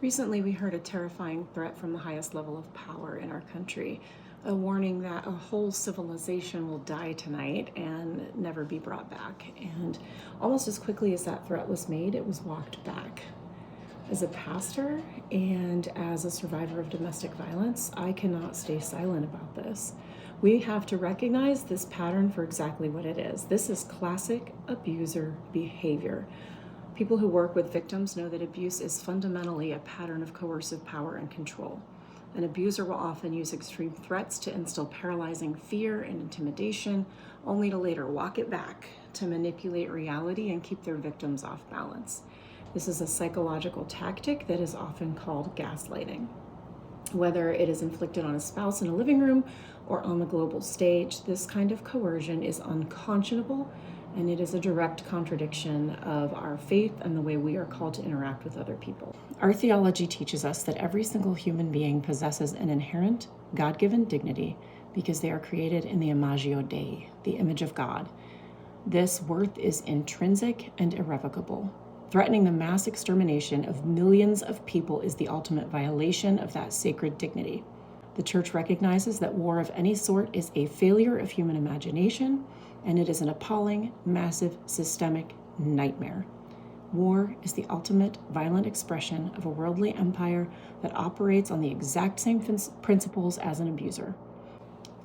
Recently, we heard a terrifying threat from the highest level of power in our country, a warning that a whole civilization will die tonight and never be brought back. And almost as quickly as that threat was made, it was walked back. As a pastor and as a survivor of domestic violence, I cannot stay silent about this. We have to recognize this pattern for exactly what it is. This is classic abuser behavior. People who work with victims know that abuse is fundamentally a pattern of coercive power and control. An abuser will often use extreme threats to instill paralyzing fear and intimidation, only to later walk it back to manipulate reality and keep their victims off balance. This is a psychological tactic that is often called gaslighting. Whether it is inflicted on a spouse in a living room or on the global stage, this kind of coercion is unconscionable, and it is a direct contradiction of our faith and the way we are called to interact with other people. Our theology teaches us that every single human being possesses an inherent, God-given dignity because they are created in the Imago Dei, the image of God. This worth is intrinsic and irrevocable. Threatening the mass extermination of millions of people is the ultimate violation of that sacred dignity. The Church recognizes that war of any sort is a failure of human imagination, and it is an appalling, massive, systemic nightmare. War is the ultimate violent expression of a worldly empire that operates on the exact same principles as an abuser: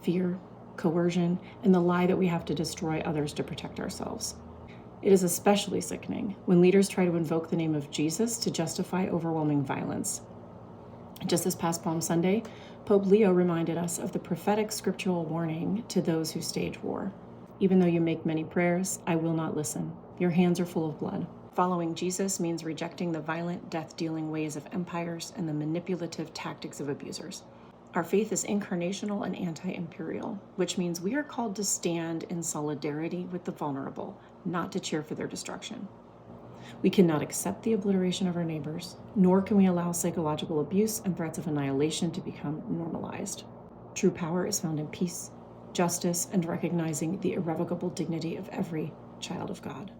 fear, coercion, and the lie that we have to destroy others to protect ourselves. It is especially sickening when leaders try to invoke the name of Jesus to justify overwhelming violence. Just this past Palm Sunday, Pope Leo reminded us of the prophetic scriptural warning to those who stage war. Even though you make many prayers, I will not listen. Your hands are full of blood. Following Jesus means rejecting the violent, death-dealing ways of empires and the manipulative tactics of abusers. Our faith is incarnational and anti-imperial, which means we are called to stand in solidarity with the vulnerable, not to cheer for their destruction. We cannot accept the obliteration of our neighbors, nor can we allow psychological abuse and threats of annihilation to become normalized. True power is found in peace, justice, and recognizing the irrevocable dignity of every child of God.